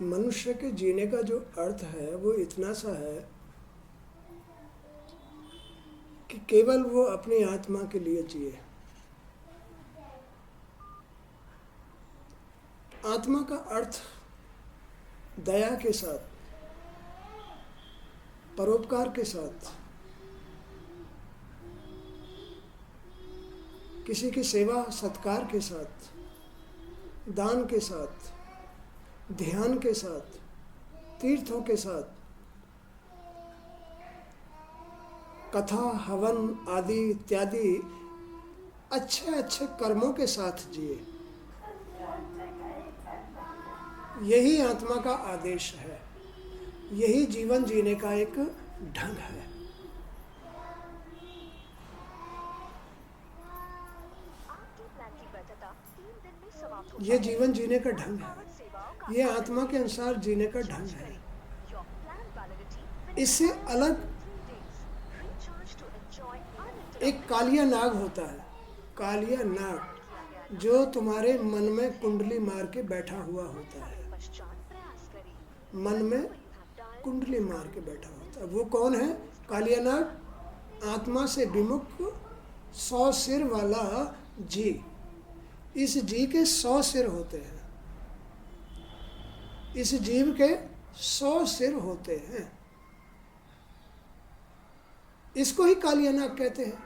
मनुष्य के जीने का जो अर्थ है वो इतना सा है कि केवल वो अपनी आत्मा के लिए जिए। आत्मा का अर्थ दया के साथ, परोपकार के साथ, किसी की सेवा सत्कार के साथ, दान के साथ, ध्यान के साथ, तीर्थों के साथ, कथा हवन आदि इत्यादि अच्छे अच्छे कर्मों के साथ जिए। यही आत्मा का आदेश है, यही जीवन जीने का एक ढंग है। ये जीवन जीने का ढंग है, ये आत्मा के अनुसार जीने का ढंग है। इससे अलग एक कालिया नाग होता है, कालिया नाग जो तुम्हारे मन में कुंडली मार के बैठा हुआ होता है, मन में कुंडली मार के बैठा होता है। वो कौन है? कालिया नाग आत्मा से विमुख 100 सिर वाला जी। इस जी के 100 सिर होते हैं, इस जीव के 100 सिर होते हैं। इसको ही कालिया नाग कहते हैं।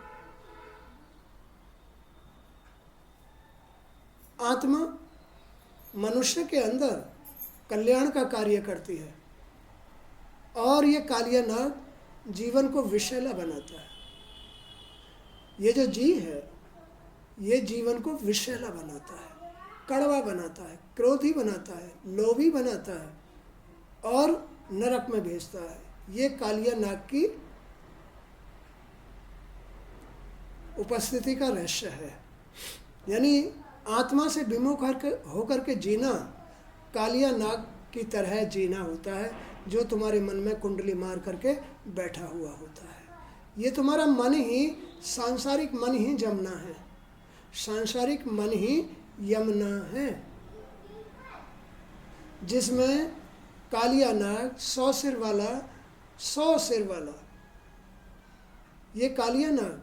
आत्मा मनुष्य के अंदर कल्याण का कार्य करती है और ये कालिया नाग जीवन को विषैला बनाता है। ये जो जी है ये जीवन को विषैला बनाता है, कड़वा बनाता है, क्रोधी बनाता है, लोभी बनाता है और नरक में भेजता है। ये कालिया नाग की उपस्थिति का रहस्य है। यानी आत्मा से विमुख होकर के जीना कालिया नाग की तरह जीना होता है, जो तुम्हारे मन में कुंडली मार करके बैठा हुआ होता है। ये तुम्हारा मन ही, सांसारिक मन ही जमना है, सांसारिक मन ही यमुना है, जिसमें कालिया नाग 100 सिर वाला, 100 सिर वाला ये कालिया नाग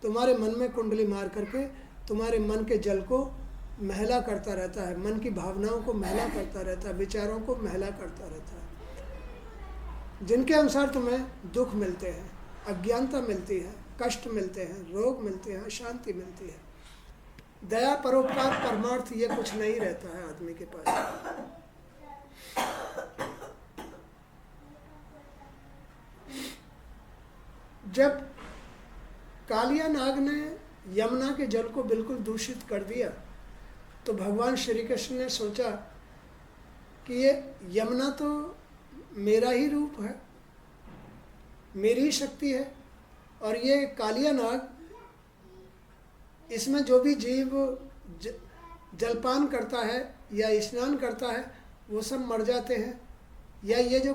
तुम्हारे मन में कुंडली मार करके तुम्हारे मन के जल को मैला करता रहता है, मन की भावनाओं को मैला करता रहता है, विचारों को मैला करता रहता है, जिनके अनुसार तुम्हें दुख मिलते हैं, अज्ञानता मिलती है, कष्ट मिलते हैं, रोग मिलते हैं, अशांति मिलती है। दया परोपकार परमार्थ ये कुछ नहीं रहता है आदमी के पास। जब कालिया नाग ने यमुना के जल को बिल्कुल दूषित कर दिया तो भगवान श्री कृष्ण ने सोचा कि ये यमुना तो मेरा ही रूप है, मेरी ही शक्ति है, और ये कालिया नाग, इसमें जो भी जीव जलपान करता है या स्नान करता है वो सब मर जाते हैं, या ये जो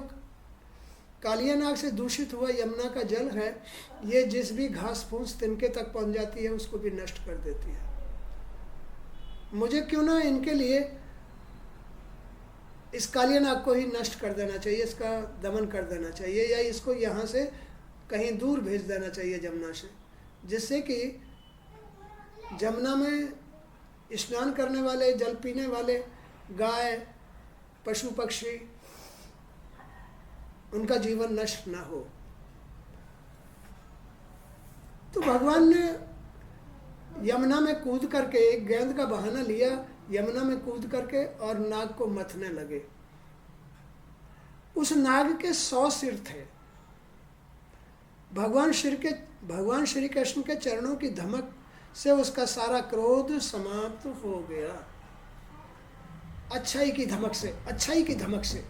कालिया नाग से दूषित हुआ यमुना का जल है ये जिस भी घास फूस तिनके तक पहुंच जाती है उसको भी नष्ट कर देती है। मुझे क्यों ना इनके लिए इस कालिया नाग को ही नष्ट कर देना चाहिए, इसका दमन कर देना चाहिए, या इसको यहाँ से कहीं दूर भेज देना चाहिए जमुना से, जिससे कि जमुना में स्नान करने वाले, जल पीने वाले, गाय, पशु पक्षी, उनका जीवन नष्ट ना हो। तो भगवान ने यमुना में कूद करके, एक गेंद का बहाना लिया, यमुना में कूद करके और नाग को मथने लगे। उस नाग के 100 सिर थे। भगवान श्री कृष्ण के चरणों की धमक से उसका सारा क्रोध समाप्त हो गया। अच्छाई की धमक से, अच्छाई की धमक से।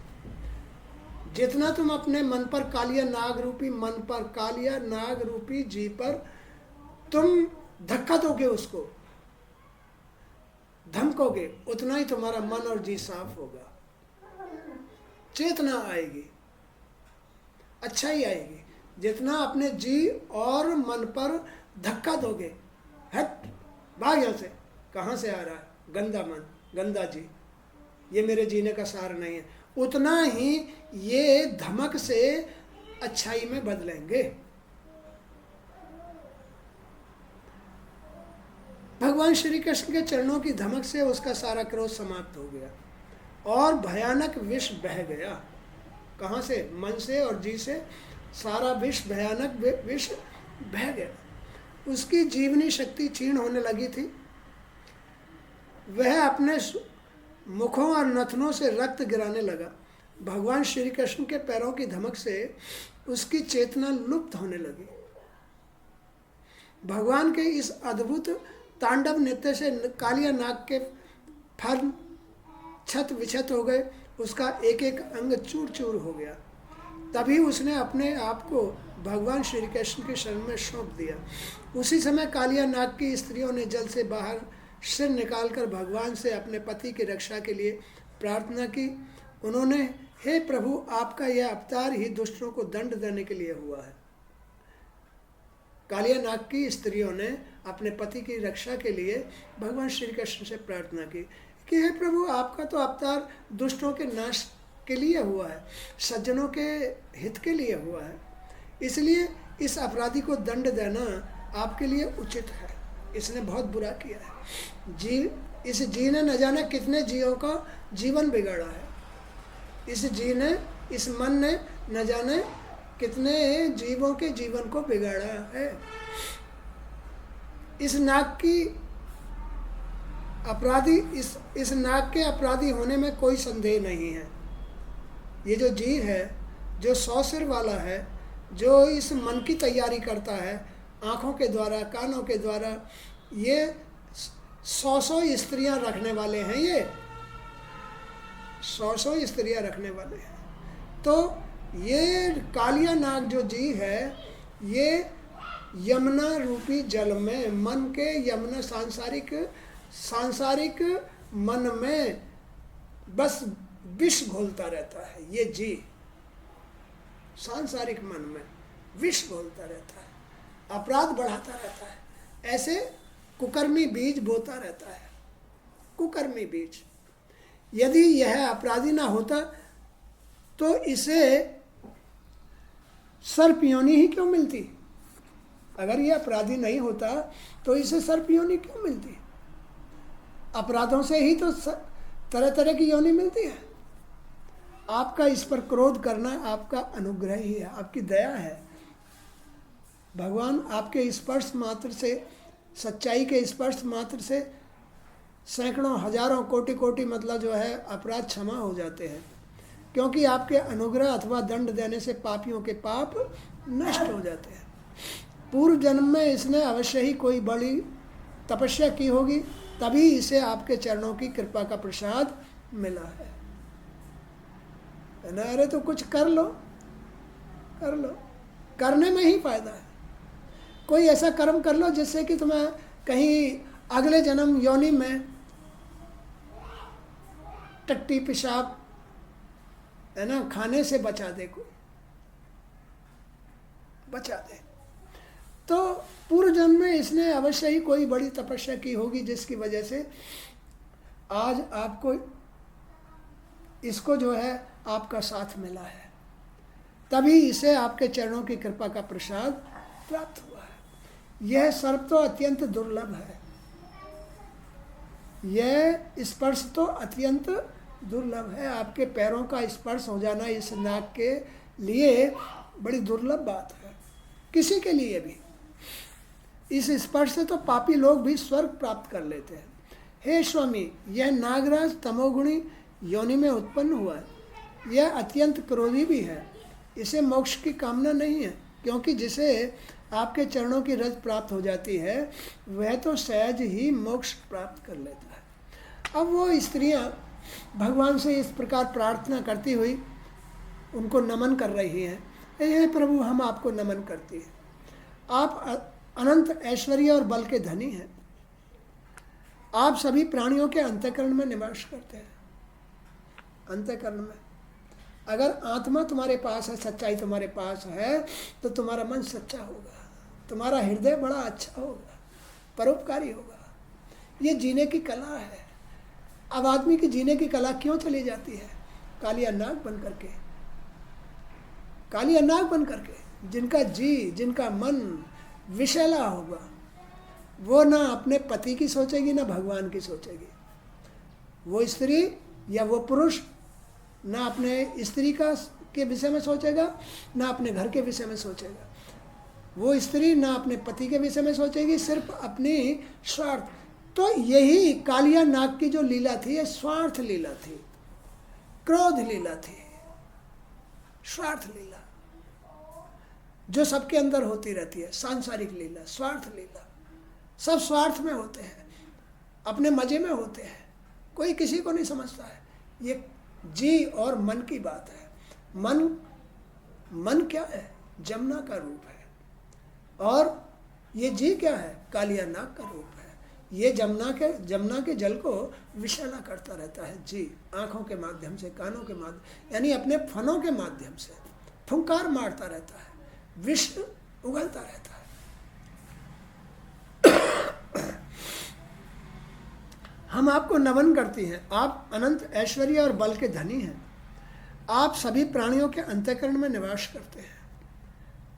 जितना तुम अपने मन पर कालिया नाग रूपी, मन पर कालिया नाग रूपी जी पर तुम धक्का दोगे, उसको धमकोगे, उतना ही तुम्हारा मन और जी साफ होगा, चेतना आएगी, अच्छाई आएगी। जितना अपने जी और मन पर धक्का दोगे, हट भाग यहाँ से, कहाँ से आ रहा है, गंदा मन, गंदा जी, ये मेरे जीने का सार नहीं है, उतना ही ये धमक से अच्छाई में बदलेंगे। भगवान श्री कृष्ण के चरणों की धमक से उसका सारा क्रोध समाप्त हो गया और भयानक विष बह गया। कहाँ से? मन से और जी से सारा विष, भयानक विष बह गया। उसकी जीवनी शक्ति क्षीण होने लगी थी। वह अपने मुखों और नथनों से रक्त गिराने लगा। भगवान श्री कृष्ण के पैरों की धमक से उसकी चेतना लुप्त होने लगी। भगवान के इस अद्भुत तांडव नृत्य से कालिया नाग के फर छत विछत हो गए, उसका एक एक अंग चूर चूर हो गया। तभी उसने अपने आप को भगवान श्री कृष्ण के शरण में सौंप दिया। उसी समय कालिया नाग की स्त्रियों ने जल से बाहर सिर निकालकर भगवान से अपने पति की रक्षा के लिए प्रार्थना की। उन्होंने, हे प्रभु, आपका यह अवतार ही दुष्टों को दंड देने के लिए हुआ है। कालिया नाग की स्त्रियों ने अपने पति की रक्षा के लिए भगवान श्री कृष्ण से प्रार्थना की कि हे प्रभु, आपका तो अवतार दुष्टों के नाश के लिए हुआ है, सज्जनों के हित के लिए हुआ है, इसलिए इस अपराधी को दंड देना आपके लिए उचित है। इसने बहुत बुरा किया है। इस जी ने न जाने कितने जीवों का जीवन बिगाड़ा है। इस मन ने न जाने कितने जीवों के जीवन को बिगाड़ा है। इस नाग के अपराधी होने में कोई संदेह नहीं है। ये जो जीव है, जो 100 सिर वाला है, जो इस मन की तैयारी करता है, आँखों के द्वारा, कानों के द्वारा, ये 100 स्त्रियां रखने वाले हैं। ये 100 स्त्रियां रखने वाले हैं। तो ये कालिया नाग जो जी है, ये यमुना रूपी जल में, मन के यमुना सांसारिक मन में बस विष घोलता रहता है। ये जी सांसारिक मन में विष घोलता रहता है, अपराध बढ़ाता रहता है, ऐसे कुकर्मी बीज बोता रहता है। कुकर्मी बीज। यदि यह अपराधी ना होता तो इसे सर्प योनि ही क्यों मिलती? अगर यह अपराधी नहीं होता तो इसे सर्प योनि क्यों मिलती? अपराधों से ही तो तरह तरह की योनि मिलती है। आपका इस पर क्रोध करना आपका अनुग्रह ही है, आपकी दया है। भगवान आपके स्पर्श मात्र से, सच्चाई के स्पर्श मात्र से सैकड़ों, हजारों, कोटि कोटि मतलब जो है अपराध क्षमा हो जाते हैं, क्योंकि आपके अनुग्रह अथवा दंड देने से पापियों के पाप नष्ट हो जाते हैं। पूर्व जन्म में इसने अवश्य ही कोई बड़ी तपस्या की होगी, तभी इसे आपके चरणों की कृपा का प्रसाद मिला है ना? अरे तो कुछ कर लो, कर लो, करने में ही फायदा है। कोई ऐसा कर्म कर लो जिससे कि तुम्हें कहीं अगले जन्म योनि में टट्टी पेशाब है ना खाने से बचा दे, कोई बचा दे। तो पूर्व जन्म में इसने अवश्य ही कोई बड़ी तपस्या की होगी, जिसकी वजह से आज आपको इसको जो है आपका साथ मिला है, तभी इसे आपके चरणों की कृपा का प्रसाद प्राप्त हुआ है। यह सर्प तो अत्यंत दुर्लभ है, यह स्पर्श तो अत्यंत दुर्लभ है। आपके पैरों का स्पर्श हो जाना इस नाग के लिए बड़ी दुर्लभ बात है, किसी के लिए भी। इस स्पर्श से तो पापी लोग भी स्वर्ग प्राप्त कर लेते हैं। हे स्वामी, यह नागराज तमोगुणी योनि में उत्पन्न हुआ है। यह अत्यंत क्रोधी भी है, इसे मोक्ष की कामना नहीं है, क्योंकि जिसे आपके चरणों की रज प्राप्त हो जाती है वह तो सहज ही मोक्ष प्राप्त कर लेता है। अब वो स्त्रियां भगवान से इस प्रकार प्रार्थना करती हुई उनको नमन कर रही हैं। हे प्रभु, हम आपको नमन करती हैं। आप अनंत ऐश्वर्य और बल के धनी हैं। आप सभी प्राणियों के अंतःकरण में निवास करते हैं। अंतःकरण में अगर आत्मा तुम्हारे पास है, सच्चाई तुम्हारे पास है, तो तुम्हारा मन सच्चा होगा, तुम्हारा हृदय बड़ा अच्छा होगा, परोपकारी होगा। ये जीने की कला है। अब आदमी की जीने की कला क्यों चली जाती है? कालिया नाग बन करके, कालिया नाग बन करके। जिनका जी, जिनका मन विषैला होगा, वो ना अपने पति की सोचेगी ना भगवान की सोचेगी। वो स्त्री या वो पुरुष ना अपने स्त्री का के विषय में सोचेगा, ना अपने घर के विषय में सोचेगा। वो स्त्री ना अपने पति के विषय में सोचेगी, सिर्फ अपनी स्वार्थ। तो यही कालिया नाग की जो लीला थी, ये स्वार्थ लीला थी, क्रोध लीला थी, स्वार्थ लीला जो सबके अंदर होती रहती है। सांसारिक लीला, स्वार्थ लीला, सब स्वार्थ में होते हैं, अपने मजे में होते हैं, कोई किसी को नहीं समझता है। ये जी और मन की बात है। मन क्या है? जमुना का रूप है, और ये जी क्या है? कालिया नाग का रूप है। ये जमुना के जल को विषैला करता रहता है जी, आँखों के माध्यम से, कानों के माध्यम, यानी अपने फनों के माध्यम से फुंकार मारता रहता है, विष उगलता रहता है। हम आपको नमन करती हैं, आप अनंत ऐश्वर्य और बल के धनी हैं। आप सभी प्राणियों के अंतःकरण में निवास करते हैं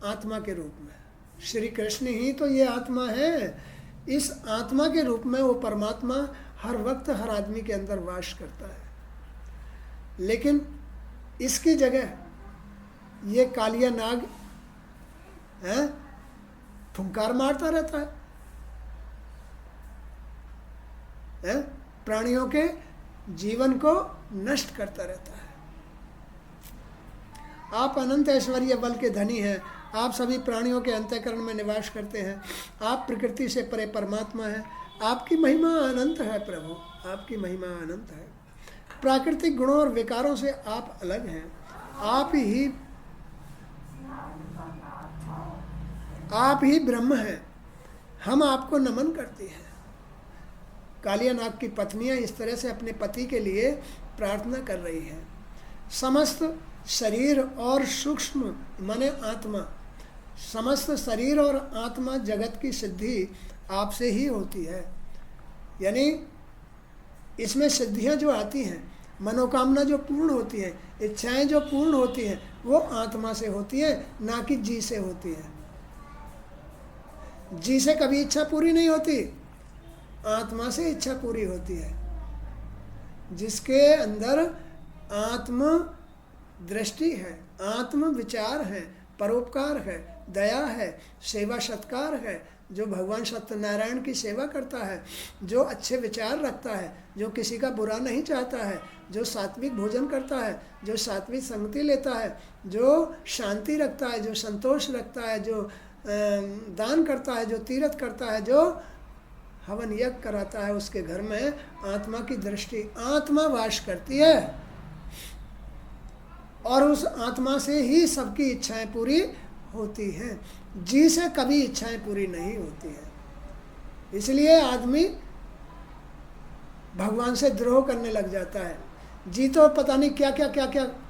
आत्मा के रूप में। श्री कृष्ण ही तो ये आत्मा है। इस आत्मा के रूप में वो परमात्मा हर वक्त हर आदमी के अंदर वास करता है। लेकिन इसकी जगह ये कालिया नाग है, फुंकार मारता रहता है, प्राणियों के जीवन को नष्ट करता रहता है। आप अनंत ऐश्वर्य बल के धनी हैं। आप सभी प्राणियों के अंतःकरण में निवास करते हैं। आप प्रकृति से परे परमात्मा हैं। आपकी महिमा अनंत है प्रभु, आपकी महिमा अनंत है। प्राकृतिक गुणों और विकारों से आप अलग हैं। आप ही ब्रह्म हैं। हम आपको नमन करते हैं। कालिया नाग की पत्नियां इस तरह से अपने पति के लिए प्रार्थना कर रही हैं। समस्त शरीर और सूक्ष्म माने आत्मा, समस्त शरीर और आत्मा जगत की सिद्धि आपसे ही होती है। यानी इसमें सिद्धियां जो आती हैं, मनोकामना जो पूर्ण होती है, इच्छाएं जो पूर्ण होती हैं, वो आत्मा से होती हैं, ना कि जी से होती हैं। जी से कभी इच्छा पूरी नहीं होती, आत्मा से इच्छा पूरी होती है। जिसके अंदर आत्म दृष्टि है, आत्म विचार है, परोपकार है, दया है, सेवा सत्कार है, जो भगवान सत्यनारायण की सेवा करता है, जो अच्छे विचार रखता है, जो किसी का बुरा नहीं चाहता है, जो सात्विक भोजन करता है, जो सात्विक संगति लेता है, जो शांति रखता है, जो संतोष रखता है, जो दान करता है, जो तीर्थ करता है, जो हवन यज्ञ कराता है, उसके घर में आत्मा की दृष्टि, आत्मा वास करती है। और उस आत्मा से ही सबकी इच्छाएं पूरी होती हैं। जी से कभी इच्छाएं पूरी नहीं होती हैं। इसलिए आदमी भगवान से द्रोह करने लग जाता है। जी तो पता नहीं क्या क्या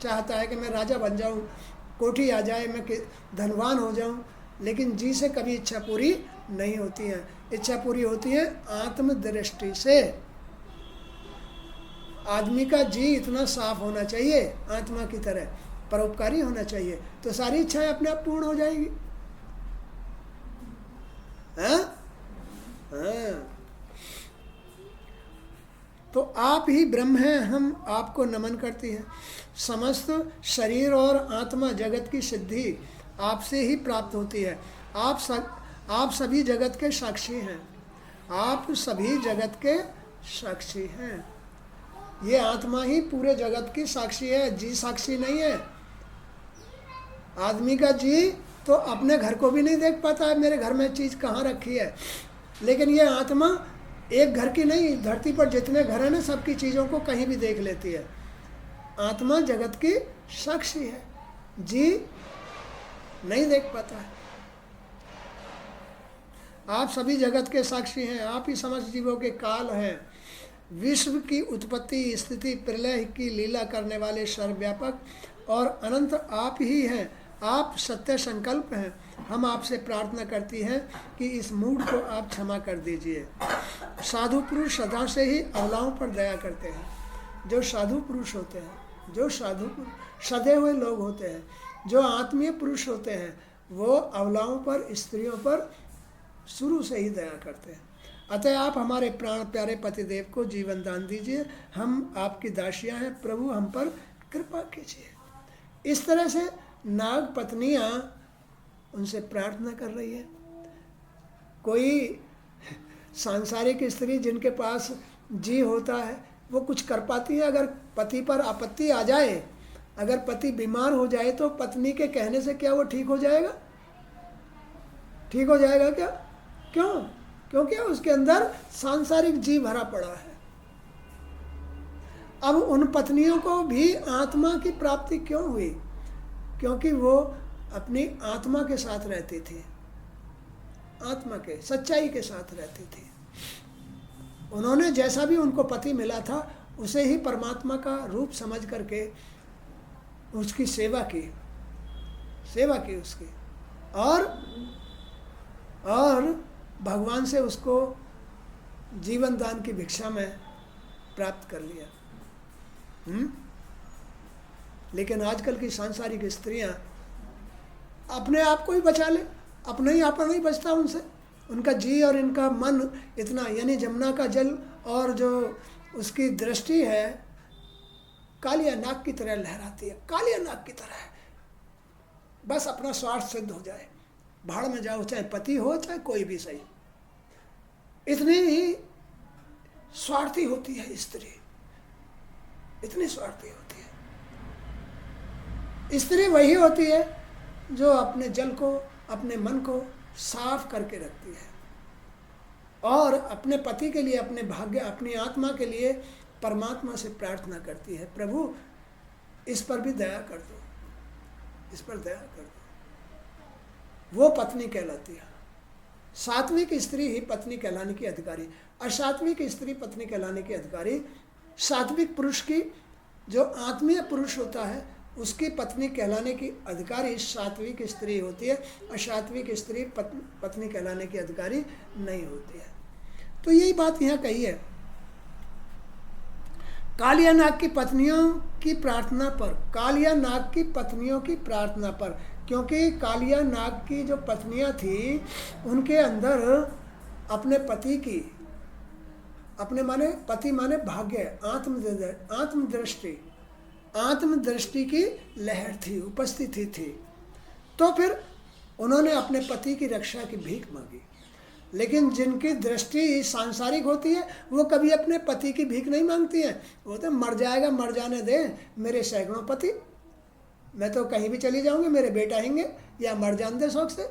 चाहता है कि मैं राजा बन जाऊं, कोठी आ जाए, मैं धनवान हो जाऊं, लेकिन जी से कभी इच्छा पूरी नहीं होती है। इच्छा पूरी होती है आत्मदृष्टि से। आदमी का जी इतना साफ होना चाहिए, आत्मा की तरह परोपकारी होना चाहिए, तो सारी इच्छाएं अपने आप पूर्ण हो जाएगी। हाँ? तो आप ही ब्रह्म हैं, हम आपको नमन करते हैं। समस्त शरीर और आत्मा जगत की सिद्धि आपसे ही प्राप्त होती है। आप सभी जगत के साक्षी हैं। आप सभी जगत के साक्षी हैं। ये आत्मा ही पूरे जगत की साक्षी है, जी साक्षी नहीं है। आदमी का जी तो अपने घर को भी नहीं देख पाता है, मेरे घर में चीज़ कहाँ रखी है। लेकिन ये आत्मा एक घर की नहीं, धरती पर जितने घर हैं ना, सबकी चीज़ों को कहीं भी देख लेती है। आत्मा जगत की साक्षी है, जी नहीं देख पाता है। आप सभी जगत के साक्षी हैं। आप ही समस्त जीवों के काल हैं। विश्व की उत्पत्ति, स्थिति, प्रलय की लीला करने वाले सर्वव्यापक और अनंत आप ही हैं। आप सत्य संकल्प हैं। हम आपसे प्रार्थना करती हैं कि इस मूड को आप क्षमा कर दीजिए। साधु पुरुष सदा से ही अबलाओं पर दया करते हैं। जो साधु पुरुष होते हैं, जो साधु सदे हुए लोग होते हैं, जो आत्मीय पुरुष होते हैं, वो अबलाओं पर, स्त्रियों पर शुरू से ही दया करते हैं। अतः आप हमारे प्राण प्यारे पतिदेव को जीवन दान दीजिए। हम आपकी दासियां हैं, प्रभु हम पर कृपा कीजिए। इस तरह से नाग पत्नियां उनसे प्रार्थना कर रही है। कोई सांसारिक स्त्री जिनके पास जी होता है वो कुछ कर पाती है? अगर पति पर आपत्ति आ जाए, अगर पति बीमार हो जाए तो पत्नी के कहने से क्या वो ठीक हो जाएगा? ठीक हो जाएगा क्या? क्यों? क्योंकि उसके अंदर सांसारिक जी भरा पड़ा है। अब उन पत्नियों को भी आत्मा की प्राप्ति क्यों हुई? क्योंकि वो अपनी आत्मा के साथ रहती थी, आत्मा के सच्चाई के साथ रहती थी। उन्होंने जैसा भी उनको पति मिला था उसे ही परमात्मा का रूप समझ करके उसकी सेवा की उसकी, और भगवान से उसको जीवन दान की भिक्षा में प्राप्त कर लिया। लेकिन आजकल की सांसारिक स्त्रियां अपने आप को ही बचा ले, अपना ही बचता उनसे। उनका जी और इनका मन इतना, यानी जमुना का जल और जो उसकी दृष्टि है कालिया नाग की तरह लहराती है, कालिया नाग की तरह है। बस अपना स्वार्थ सिद्ध हो जाए, भाड़ में जाओ, चाहे पति हो चाहे कोई भी सही। इतनी ही स्वार्थी होती है स्त्री, इतनी स्वार्थी होती है। स्त्री वही होती है जो अपने जल को, अपने मन को साफ करके रखती है और अपने पति के लिए, अपने भाग्य, अपनी आत्मा के लिए परमात्मा से प्रार्थना करती है, प्रभु इस पर भी दया कर दो, इस पर दया कर दो। वो पत्नी कहलाती है। सात्विक स्त्री ही पत्नी कहलाने की अधिकारी। असात्विक स्त्री पत्नी कहलाने की अधिकारी। सात्विक पुरुष की, जो आत्मीय पुरुष होता है, उसकी पत्नी कहलाने की अधिकारी सात्विक स्त्री होती है। असात्विक स्त्री पत्नी कहलाने की अधिकारी नहीं होती है। तो यही बात यहाँ कही है। कालिया नाग की पत्नियों की प्रार्थना पर, कालिया नाग की पत्नियों की प्रार्थना पर, क्योंकि कालिया नाग की जो पत्नियां थी उनके अंदर अपने पति की, अपने माने पति माने भाग्य, आत्मदृष्टि की लहर थी, उपस्थिति थी। तो फिर उन्होंने अपने पति की रक्षा की भीख मांगी। लेकिन जिनकी दृष्टि सांसारिक होती है वो कभी अपने पति की भीख नहीं मांगती हैं। वो तो मर जाएगा, मर जाने दे, मेरे सैकड़ों पति, मैं तो कहीं भी चली जाऊंगी, मेरे बेटा आएंगे, या मर जान दे शौक से।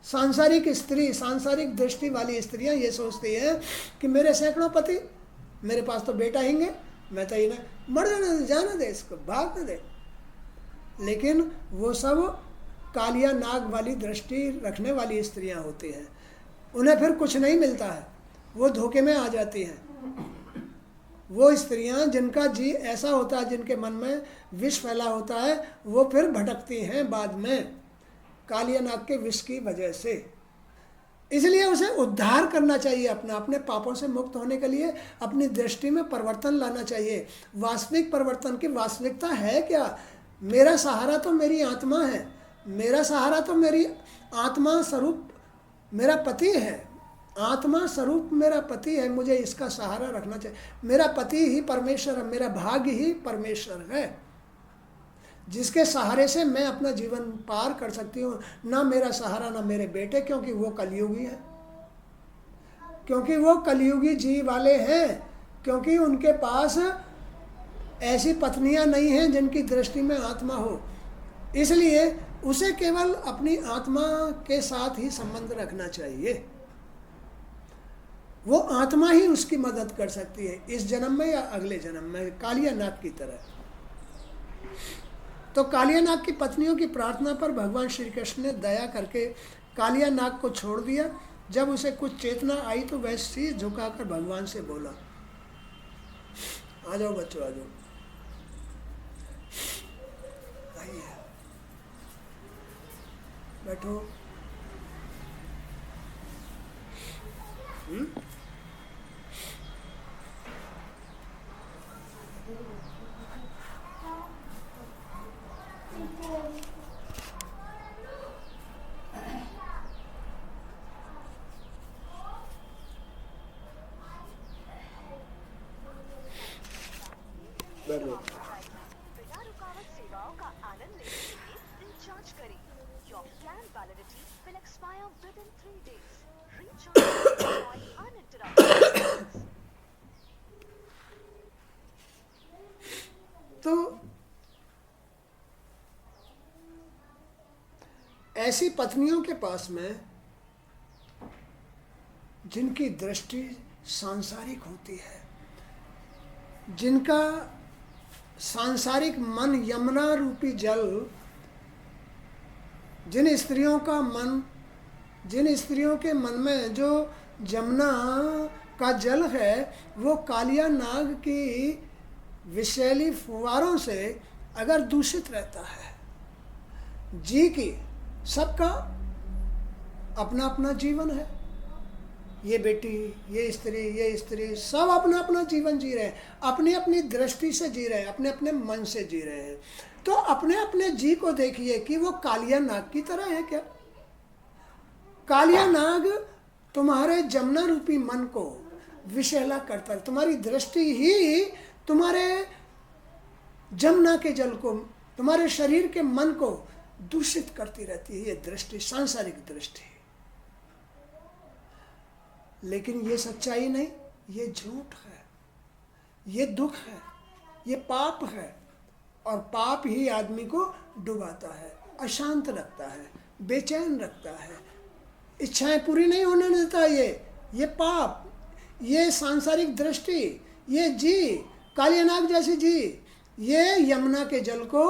सांसारिक स्त्री, सांसारिक दृष्टि वाली स्त्रियां ये सोचती हैं कि मेरे सैकड़ों पति, मेरे पास तो बेटा आएंगे, मैं तो इन्हें मर जाने दे, इसको भागने दे। लेकिन वो सब कालिया नाग वाली दृष्टि रखने वाली स्त्रियां होती हैं। उन्हें फिर कुछ नहीं मिलता है, वो धोखे में आ जाती हैं। वो स्त्रियां जिनका जी ऐसा होता है, जिनके मन में विष फैला होता है, वो फिर भटकती हैं बाद में कालिया नाग के विष की वजह से। इसलिए उसे उद्धार करना चाहिए, अपने पापों से मुक्त होने के लिए अपनी दृष्टि में परिवर्तन लाना चाहिए। वास्तविक परिवर्तन की वास्तविकता है क्या? मेरा सहारा तो मेरी आत्मा है, मेरा सहारा तो मेरी आत्मा स्वरूप मेरा पति है, आत्मा स्वरूप मेरा पति है, मुझे इसका सहारा रखना चाहिए। मेरा पति ही परमेश्वर है, मेरा भाग्य ही परमेश्वर है, जिसके सहारे से मैं अपना जीवन पार कर सकती हूँ। ना मेरा सहारा ना मेरे बेटे, क्योंकि वो कलयुगी है, क्योंकि वो कलयुगी जी वाले हैं, क्योंकि उनके पास ऐसी पत्नियां नहीं हैं जिनकी दृष्टि में आत्मा हो। इसलिए उसे केवल अपनी आत्मा के साथ ही संबंध रखना चाहिए। वो आत्मा ही उसकी मदद कर सकती है, इस जन्म में या अगले जन्म में, कालिया नाग की तरह। तो कालिया नाग की पत्नियों की प्रार्थना पर भगवान श्री कृष्ण ने दया करके कालिया नाग को छोड़ दिया। जब उसे कुछ चेतना आई तो वह शीश झुकाकर भगवान से बोला, आ जाओ बच्चों, आ जाओ। आइए बैठो। बैठो। बिना रुकावट सेवाओं का आनंद लेने के लिए रिचार्ज करें। Your plan validity will expire within 3 days. Recharge and enjoy uninterrupted service. तो ऐसी पत्नियों के पास में जिनकी दृष्टि सांसारिक होती है, जिनका सांसारिक मन यमुना रूपी जल, जिन स्त्रियों के मन में जो यमुना का जल है वो कालिया नाग की विषैली फुवारों से अगर दूषित रहता है, जी की सबका अपना अपना जीवन है, ये बेटी, ये स्त्री सब अपना अपना जीवन जी रहे हैं, अपनी अपनी दृष्टि से जी रहे हैं, अपने अपने मन से जी रहे हैं। तो अपने अपने जी को देखिए कि वो कालिया नाग की तरह है क्या? कालिया नाग तुम्हारे जमुना रूपी मन को विषैला करता है, तुम्हारी दृष्टि ही तुम्हारे जमुना के जल को, तुम्हारे शरीर के मन को दूषित करती रहती है। ये दृष्टि सांसारिक दृष्टि, लेकिन ये सच्चाई नहीं, ये झूठ है, ये दुख है, ये पाप है। और पाप ही आदमी को डुबाता है, अशांत रखता है, बेचैन रखता है, इच्छाएं पूरी नहीं होने देता। ये पाप, ये सांसारिक दृष्टि, ये जी कालिया नाग जैसी जी, ये यमुना के जल को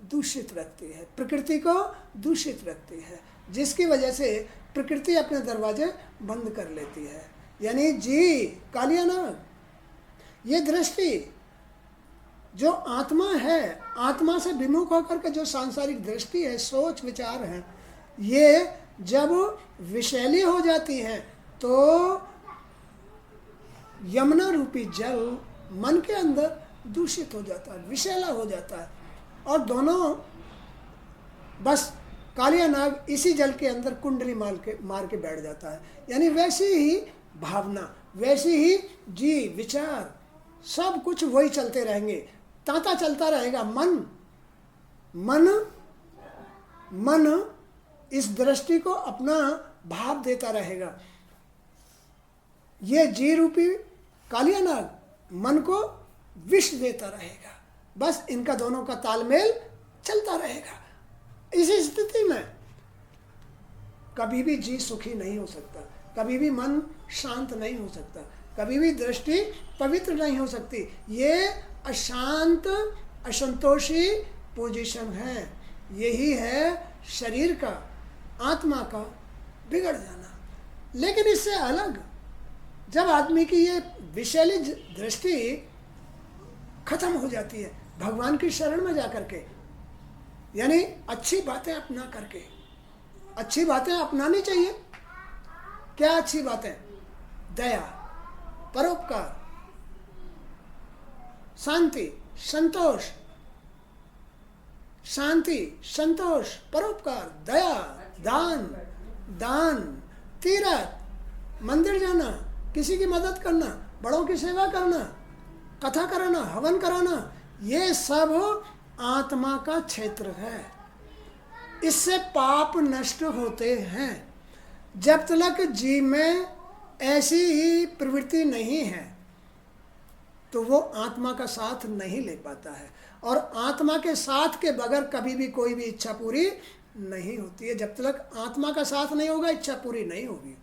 दूषित रखती है, प्रकृति को दूषित रखती है, जिसकी वजह से प्रकृति अपने दरवाजे बंद कर लेती है। यानी जी कालिया नाग, ये दृष्टि जो आत्मा है, आत्मा से विमुख होकर के जो सांसारिक दृष्टि है, सोच विचार है, ये जब विषैली हो जाती है तो यमुना रूपी जल मन के अंदर दूषित हो जाता है, विषैला हो जाता है, और दोनों बस कालिया नाग इसी जल के अंदर कुंडली मार के बैठ जाता है। यानी वैसी ही भावना, वैसी ही जी विचार, सब कुछ वही चलते रहेंगे, तांता चलता रहेगा। मन इस दृष्टि को अपना भाव देता रहेगा। ये जी रूपी कालिया नाग मन को विष देता रहेगा। बस इनका दोनों का तालमेल चलता रहेगा। इसी स्थिति में कभी भी जी सुखी नहीं हो सकता, कभी भी मन शांत नहीं हो सकता, कभी भी दृष्टि पवित्र नहीं हो सकती। ये अशांत, असंतोषी पोजीशन है। यही है शरीर का, आत्मा का बिगड़ जाना। लेकिन इससे अलग जब आदमी की ये विषैली दृष्टि खत्म हो जाती है, भगवान की शरण में जाकर के, यानी अच्छी बातें अपना करके, अच्छी बातें अपनानी चाहिए। क्या अच्छी बातें? दया, परोपकार, शांति, संतोष, शांति, संतोष, परोपकार, दया, दान, तीर्थ, मंदिर जाना, किसी की मदद करना, बड़ों की सेवा करना, कथा कराना, हवन कराना, ये सब आत्मा का क्षेत्र है। इससे पाप नष्ट होते हैं। जब तक जीव में ऐसी ही प्रवृत्ति नहीं है तो वो आत्मा का साथ नहीं ले पाता है, और आत्मा के साथ के बगैर कभी भी कोई भी इच्छा पूरी नहीं होती है। जब तक आत्मा का साथ नहीं होगा, इच्छा पूरी नहीं होगी।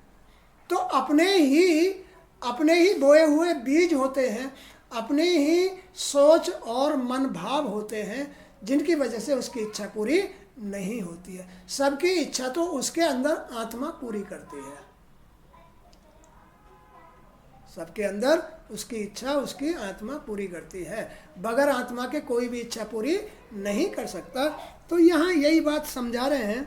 तो अपने ही बोए हुए बीज होते हैं, अपने ही सोच और मन भाव होते हैं, जिनकी वजह से उसकी इच्छा पूरी नहीं होती है। सबकी इच्छा तो उसके अंदर आत्मा पूरी करती है। सबके अंदर उसकी इच्छा उसकी आत्मा पूरी करती है, बगैर आत्मा के कोई भी इच्छा पूरी नहीं कर सकता। तो यहाँ यही बात समझा रहे हैं।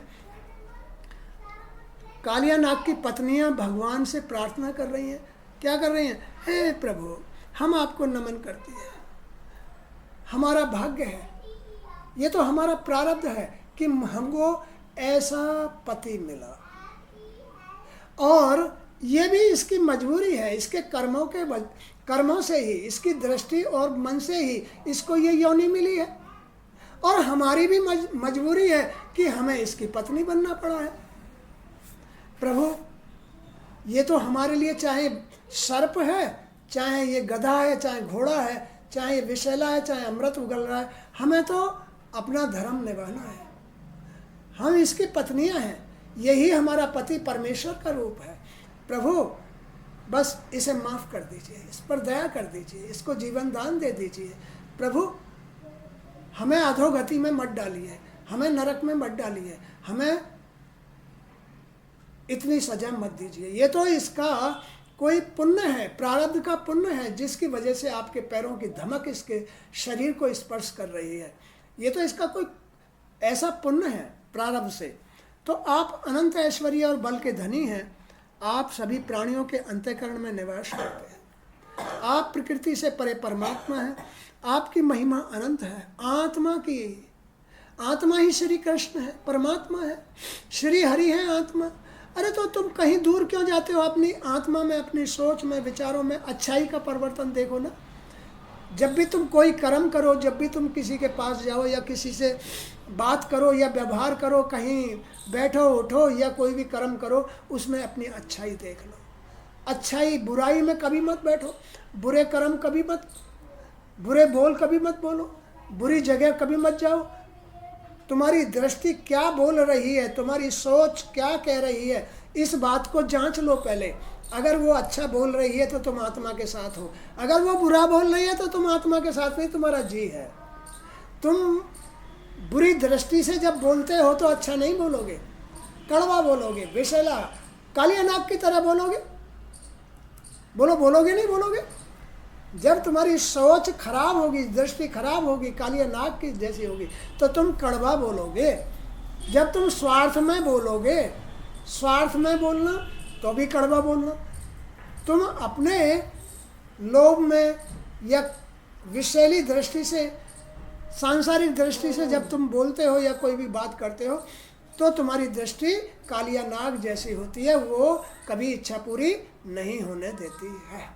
कालिया नाग की पत्नियां भगवान से प्रार्थना कर रही हैं। क्या कर रही हैं? हे प्रभु, हम आपको नमन करती हैं, हमारा भाग्य है, ये तो हमारा प्रारब्ध है कि हमको ऐसा पति मिला, और ये भी इसकी मजबूरी है, इसके कर्मों से ही, इसकी दृष्टि और मन से ही इसको ये योनि मिली है, और हमारी भी मजबूरी है कि हमें इसकी पत्नी बनना पड़ा है। प्रभु, ये तो हमारे लिए चाहे सर्प है, चाहे ये गधा है, चाहे घोड़ा है, चाहे विषैला है, चाहे अमृत उगल रहा है, हमें तो अपना धर्म निभाना है। हम इसकी पत्नियां हैं, यही हमारा पति परमेश्वर का रूप है। प्रभु, बस इसे माफ़ कर दीजिए, इस पर दया कर दीजिए, इसको जीवन दान दे दीजिए। प्रभु, हमें अधोगति में मत डालिए, हमें नरक में मत डालिए, हमें इतनी सजा मत दीजिए। ये तो इसका कोई पुण्य है, प्रारब्ध का पुण्य है, जिसकी वजह से आपके पैरों की धमक इसके शरीर को स्पर्श कर रही है। ये तो इसका कोई ऐसा पुण्य है प्रारब्ध से। तो आप अनंत ऐश्वर्य और बल के धनी हैं, आप सभी प्राणियों के अंतःकरण में निवास करते हैं, आप प्रकृति से परे परमात्मा हैं, आपकी महिमा अनंत है। आत्मा ही श्री कृष्ण है, परमात्मा है, श्री हरि है आत्मा। अरे तो तुम कहीं दूर क्यों जाते हो? अपनी आत्मा में, अपनी सोच में, विचारों में अच्छाई का परिवर्तन देखो ना। जब भी तुम कोई कर्म करो, जब भी तुम किसी के पास जाओ या किसी से बात करो या व्यवहार करो, कहीं बैठो उठो या कोई भी कर्म करो, उसमें अपनी अच्छाई देख लो। अच्छाई, बुराई में कभी मत बैठो, बुरे कर्म कभी मत, बुरे बोल कभी मत बोलो, बुरी जगह कभी मत जाओ। तुम्हारी दृष्टि क्या बोल रही है, तुम्हारी सोच क्या कह रही है, इस बात को जांच लो पहले। अगर वो अच्छा बोल रही है तो तुम आत्मा के साथ हो, अगर वो बुरा बोल रही है तो तुम आत्मा के साथ नहीं, तुम्हारा जी है। तुम बुरी दृष्टि से जब बोलते हो तो अच्छा नहीं बोलोगे, कड़वा बोलोगे, विषैला कालिया नाग की तरह बोलोगे। बोलोगे नहीं बोलोगे? जब तुम्हारी सोच खराब होगी, दृष्टि खराब होगी, कालिया नाग की जैसी होगी, तो तुम कड़वा बोलोगे। जब तुम स्वार्थ में बोलोगे, स्वार्थ में बोलना तो भी कड़वा बोलना। तुम अपने लोभ में या विषैली दृष्टि से, सांसारिक दृष्टि से जब तुम बोलते हो या कोई भी बात करते हो, तो तुम्हारी दृष्टि कालिया नाग जैसी होती है, वो कभी इच्छा पूरी नहीं होने देती है,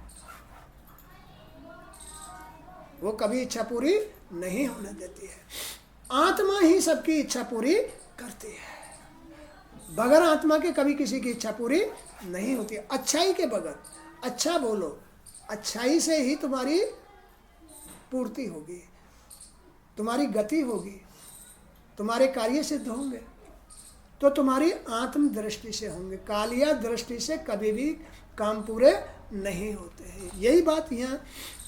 वो कभी इच्छा पूरी नहीं होने देती है। आत्मा ही सबकी इच्छा पूरी करती है, बगैर आत्मा के कभी किसी की इच्छा पूरी नहीं होती। अच्छाई के बगैर, अच्छा बोलो, अच्छाई से ही तुम्हारी पूर्ति होगी, तुम्हारी गति होगी, तुम्हारे कार्य सिद्ध होंगे, तो तुम्हारी आत्म दृष्टि से होंगे। कालिया दृष्टि से कभी भी काम पूरे नहीं होते हैं। यही बात यहाँ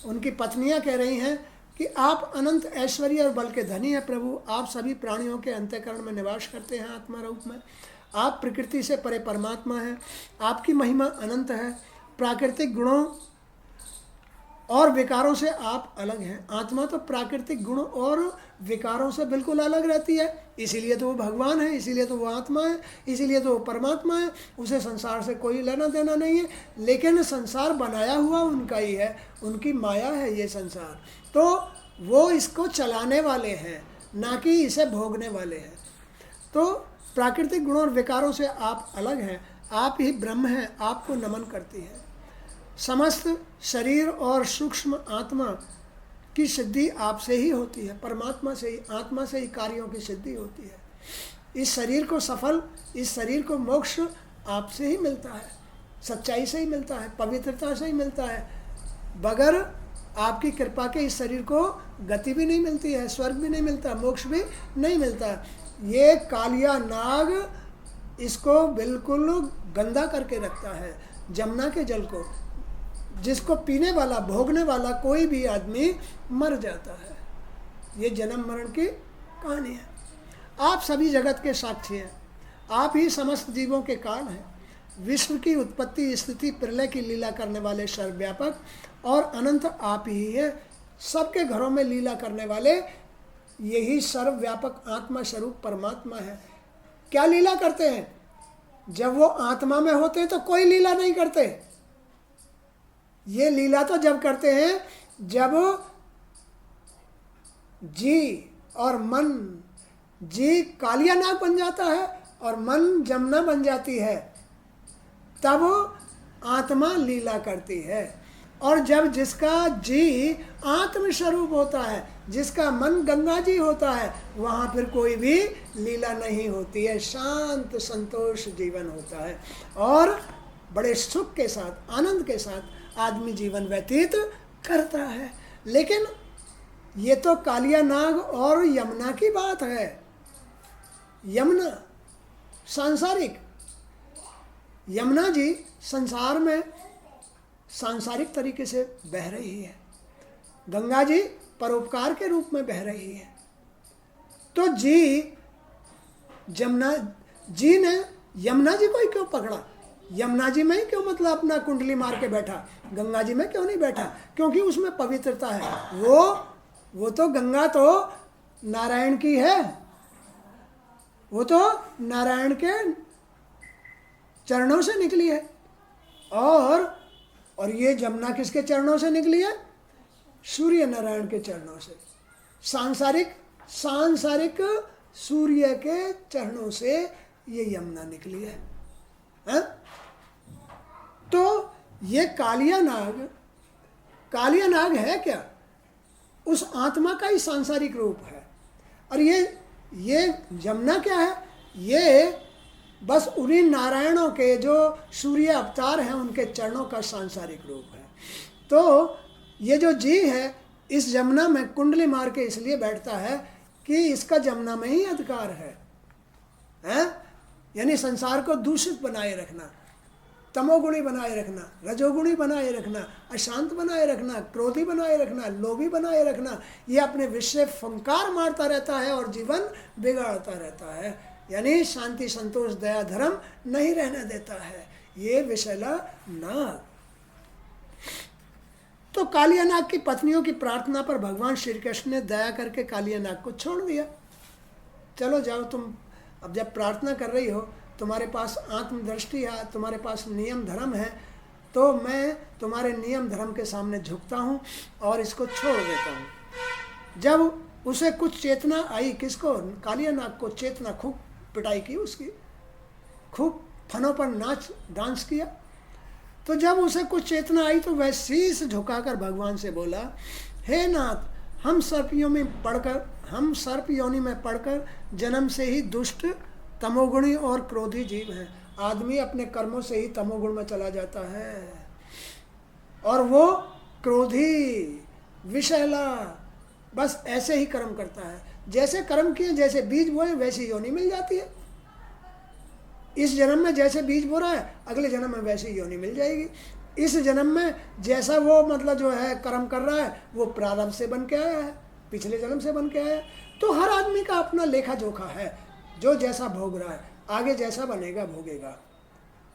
उनकी पत्नियां कह रही हैं कि आप अनंत ऐश्वर्य और बल के धनी हैं प्रभु, आप सभी प्राणियों के अंतःकरण में निवास करते हैं आत्मा रूप में, आप प्रकृति से परे परमात्मा हैं, आपकी महिमा अनंत है, प्राकृतिक गुणों और विकारों से आप अलग हैं। आत्मा तो प्राकृतिक गुणों और विकारों से बिल्कुल अलग रहती है, इसीलिए तो वो भगवान है, इसीलिए तो वो आत्मा है, इसीलिए तो वो परमात्मा है। उसे संसार से कोई लेना देना नहीं है, लेकिन संसार बनाया हुआ उनका ही है, उनकी माया है ये संसार, तो वो इसको चलाने वाले हैं, ना कि इसे भोगने वाले हैं। तो प्राकृतिक गुणों और विकारों से आप अलग हैं, आप ही ब्रह्म हैं, आपको नमन करती है। समस्त शरीर और सूक्ष्म आत्मा की सिद्धि आपसे ही होती है, परमात्मा से ही, आत्मा से ही कार्यों की सिद्धि होती है। इस शरीर को सफल, इस शरीर को मोक्ष आपसे ही मिलता है, सच्चाई से ही मिलता है, पवित्रता से ही मिलता है। बगैर आपकी कृपा के इस शरीर को गति भी नहीं मिलती है, स्वर्ग भी नहीं मिलता, मोक्ष भी नहीं मिलता। ये कालिया नाग इसको बिल्कुल गंदा करके रखता है, जमुना के जल को, जिसको पीने वाला, भोगने वाला कोई भी आदमी मर जाता है। ये जन्म मरण की कहानी है। आप सभी जगत के साक्षी हैं, आप ही समस्त जीवों के काल हैं, विश्व की उत्पत्ति स्थिति प्रलय की लीला करने वाले सर्वव्यापक और अनंत आप ही है। सबके घरों में लीला करने वाले यही सर्वव्यापक आत्मा स्वरूप परमात्मा है। क्या लीला करते हैं? जब वो आत्मा में होते हैं तो कोई लीला नहीं करते। ये लीला तो जब करते हैं जब जी और मन, जी कालिया नाग बन जाता है और मन जमुना बन जाती है, तब आत्मा लीला करती है। और जब जिसका जी आत्म स्वरूप होता है, जिसका मन गंगा जी होता है, वहाँ फिर कोई भी लीला नहीं होती है। शांत संतोष जीवन होता है और बड़े सुख के साथ आनंद के साथ आदमी जीवन व्यतीत करता है। लेकिन ये तो कालिया नाग और यमुना की बात है। यमुना सांसारिक, यमुना जी संसार में सांसारिक तरीके से बह रही है, गंगा जी परोपकार के रूप में बह रही है। तो जी यमुना जी ने यमुना जी को ही क्यों पकड़ा? यमुना जी में ही क्यों मतलब अपना कुंडली मार के बैठा? गंगा जी में क्यों नहीं बैठा? क्योंकि उसमें पवित्रता है। वो तो गंगा तो नारायण की है, वो तो नारायण के चरणों से निकली है। और ये जमुना किसके चरणों से निकली है? सूर्य नारायण के चरणों से। सांसारिक सूर्य के चरणों से ये यमुना निकली है, हा? तो ये कालिया नाग है क्या? उस आत्मा का ही सांसारिक रूप है। और ये यमुना क्या है? ये बस उन्हीं नारायणों के जो सूर्य अवतार हैं उनके चरणों का सांसारिक रूप है। तो ये जो जी है इस यमुना में कुंडली मार के इसलिए बैठता है कि इसका यमुना में ही अधिकार है, यानी संसार को दूषित बनाए रखना, तमोगुणी बनाए रखना, रजोगुणी बनाए रखना, अशांत बनाए रखना, क्रोधी बनाए रखना, लोभी बनाए रखना। ये अपने विषय फंकार मारता रहता है और जीवन बिगाड़ता रहता है, यानी शांति संतोष दया धर्म नहीं रहने देता है। ये विषैला नाग। तो कालिया नाग की पत्नियों की प्रार्थना पर भगवान श्री कृष्ण ने दया करके कालिया नाग को छोड़ दिया। चलो जाओ तुम, अब जब प्रार्थना कर रही हो, तुम्हारे पास आत्मदृष्टि है, तुम्हारे पास नियम धर्म है, तो मैं तुम्हारे नियम धर्म के सामने झुकता हूँ और इसको छोड़ देता हूँ। जब उसे कुछ चेतना आई, किसको? कालिया नाग को चेतना, खूब पिटाई की उसकी, खूब फनों पर नाच डांस किया। तो जब उसे कुछ चेतना आई तो वह शीश झुकाकर भगवान से बोला, हे नाथ, हम सर्प योनि में पड़कर जन्म से ही दुष्ट, तमोगुणी और क्रोधी जीव हैं। आदमी अपने कर्मों से ही तमोगुण में चला जाता है और वो क्रोधी, विषैला, बस ऐसे ही कर्म करता है। जैसे कर्म किए, जैसे बीज बोए वैसी योनि मिल जाती है। इस जन्म में जैसे बीज बो रहा है, अगले जन्म में वैसी योनि मिल जाएगी। इस जन्म में जैसा वो मतलब जो है कर्म कर रहा है, वो प्रारब्ध से बन के आया है, पिछले जन्म से बन के आया है। तो हर आदमी का अपना लेखा जोखा है, जो जैसा भोग रहा है आगे जैसा बनेगा भोगेगा।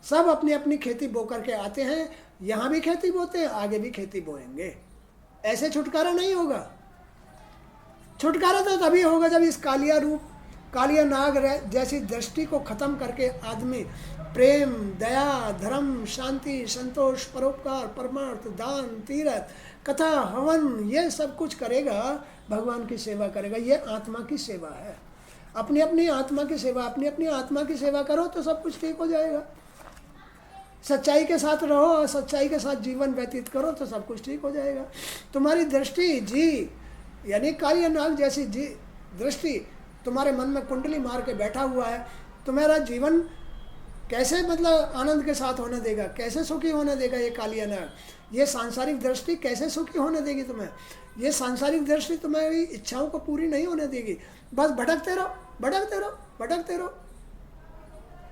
सब अपनी अपनी खेती बो करके आते हैं, यहाँ भी खेती बोते हैं, आगे भी खेती बोएंगे। ऐसे छुटकारा नहीं होगा। छुटकारा तो तभी होगा जब इस कालिया नाग जैसी दृष्टि को खत्म करके आदमी प्रेम, दया, धर्म, शांति, संतोष, परोपकार, परमार्थ, दान, तीर्थ, कथा, हवन, ये सब कुछ करेगा, भगवान की सेवा करेगा। ये आत्मा की सेवा है। अपनी अपनी आत्मा की सेवा, अपनी अपनी आत्मा की सेवा करो तो सब कुछ ठीक हो जाएगा। सच्चाई के साथ रहो और सच्चाई के साथ जीवन व्यतीत करो तो सब कुछ ठीक हो जाएगा। तुम्हारी दृष्टि जी यानी कालिया नाग जैसी जी दृष्टि तुम्हारे मन में कुंडली मार के बैठा हुआ है, तुम्हारा जीवन कैसे मतलब आनंद के साथ होने देगा, कैसे सुखी होने देगा? ये कालिया नाग, ये सांसारिक दृष्टि कैसे सुखी होने देगी तुम्हें? ये सांसारिक दृष्टि तुम्हारी इच्छाओं को पूरी नहीं होने देगी। बस भटकते रहो, भटकते रहो, भटकते रहो।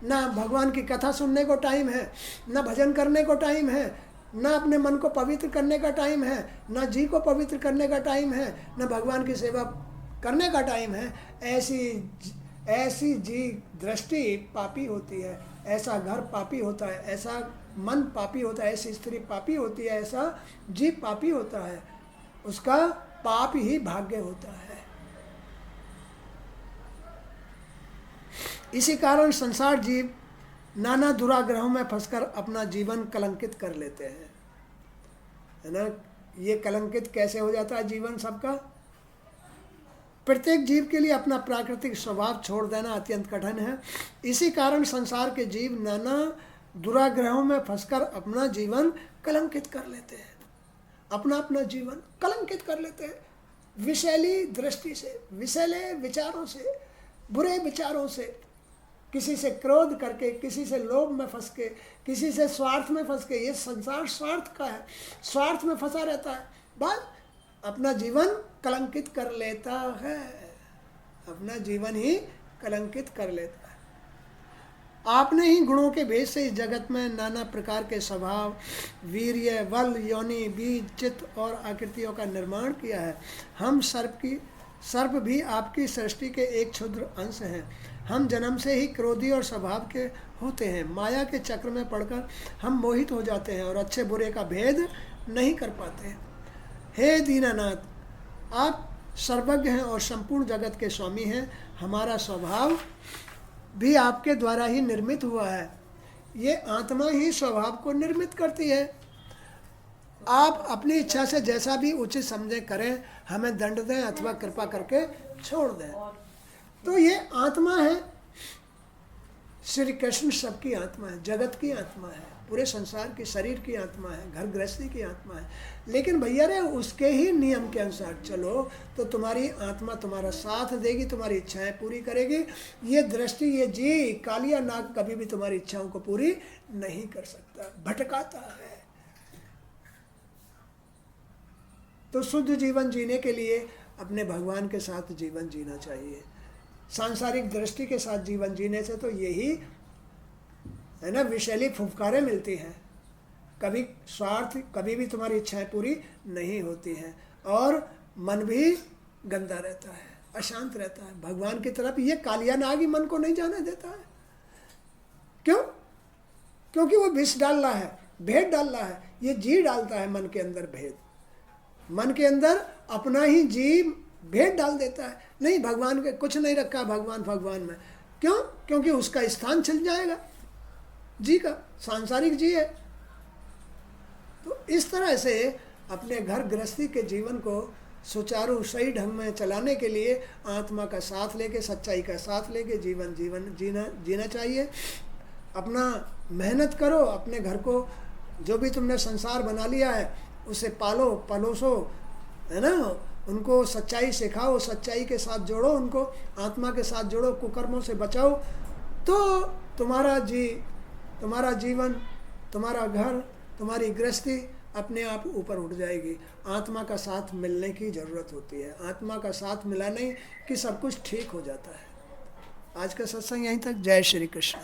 ना भगवान की कथा सुनने को टाइम है, ना भजन करने को टाइम है, ना अपने मन को पवित्र करने का टाइम है, ना जी को पवित्र करने का टाइम है, ना भगवान की सेवा करने का टाइम है। ऐसी जी दृष्टि पापी होती है, ऐसा घर पापी होता है, ऐसा मन पापी होता है, ऐसी स्त्री पापी होती है, ऐसा जीव पापी होता है, उसका पाप ही भाग्य होता है। इसी कारण संसार जीव नाना दुराग्रहों में फंसकर अपना जीवन कलंकित कर लेते हैं, है ना। ये कलंकित कैसे हो जाता है जीवन सबका? प्रत्येक जीव के लिए अपना प्राकृतिक स्वभाव छोड़ देना अत्यंत कठिन है। इसी कारण संसार के जीव नाना दुराग्रहों में फंसकर अपना जीवन कलंकित कर लेते हैं, अपना अपना जीवन कलंकित कर लेते हैं, विषैली दृष्टि से, विषैले विचारों से, बुरे विचारों से, किसी से क्रोध करके, किसी से लोभ में फंस के, किसी से स्वार्थ में फंस के। ये संसार स्वार्थ का है, स्वार्थ में फंसा रहता है, बस अपना जीवन कलंकित कर लेता है, अपना जीवन ही कलंकित कर लेता है। आपने ही गुणों के भेद से इस जगत में नाना प्रकार के स्वभाव, वीर्य, बल, योनि, बीज, चित्त और आकृतियों का निर्माण किया है। हम सर्प भी आपकी सृष्टि के एक क्षुद्र अंश हैं। हम जन्म से ही क्रोधी और स्वभाव के होते हैं। माया के चक्र में पड़कर हम मोहित हो जाते हैं और अच्छे बुरे का भेद नहीं कर पाते हैं। हे दीनानाथ, आप सर्वज्ञ हैं और संपूर्ण जगत के स्वामी हैं। हमारा स्वभाव भी आपके द्वारा ही निर्मित हुआ है। ये आत्मा ही स्वभाव को निर्मित करती है। आप अपनी इच्छा से जैसा भी उचित समझे करें, हमें दंड दें अथवा कृपा करके छोड़ दें। तो ये आत्मा है, श्री कृष्ण सबकी आत्मा है, जगत की आत्मा है, पूरे संसार की, शरीर की आत्मा है, घर गृहस्थी की आत्मा है। लेकिन भैया रे, उसके ही नियम के अनुसार चलो तो तुम्हारी आत्मा तुम्हारा साथ देगी, तुम्हारी इच्छाएं पूरी करेगी। ये दृष्टि, ये जी कालिया नाग कभी भी तुम्हारी इच्छाओं को पूरी नहीं कर सकता, भटकाता है। तो शुद्ध जीवन जीने के लिए अपने भगवान के साथ जीवन जीना चाहिए। सांसारिक दृष्टि के साथ जीवन जीने से तो यही है ना, विषैली फुफकारें मिलती हैं। कभी स्वार्थ, कभी भी तुम्हारी इच्छाएं पूरी नहीं होती हैं और मन भी गंदा रहता है, अशांत रहता है। भगवान की तरफ ये कालिया नाग ही मन को नहीं जाने देता है। क्यों? क्योंकि वो विष डाल रहा है, भेद डाल रहा है। ये जी डालता है मन के अंदर भेद, मन के अंदर अपना ही जी भेद डाल देता है। नहीं, भगवान के कुछ नहीं रखा भगवान में। क्यों? क्योंकि उसका स्थान चल जाएगा जी का, सांसारिक जी है। तो इस तरह से अपने घर गृहस्थी के जीवन को सुचारू सही ढंग में चलाने के लिए आत्मा का साथ लेके, सच्चाई का साथ लेके जीवन जीना चाहिए। अपना मेहनत करो, अपने घर को जो भी तुमने संसार बना लिया है उसे पालो पलोसो, है ना। उनको सच्चाई सिखाओ, सच्चाई के साथ जोड़ो, उनको आत्मा के साथ जोड़ो, कुकर्मों से बचाओ। तो तुम्हारा जीवन, तुम्हारा घर, तुम्हारी गृहस्थी अपने आप ऊपर उठ जाएगी। आत्मा का साथ मिलने की ज़रूरत होती है। आत्मा का साथ मिला नहीं कि सब कुछ ठीक हो जाता है। आज का सत्संग यहीं तक। जय श्री कृष्ण।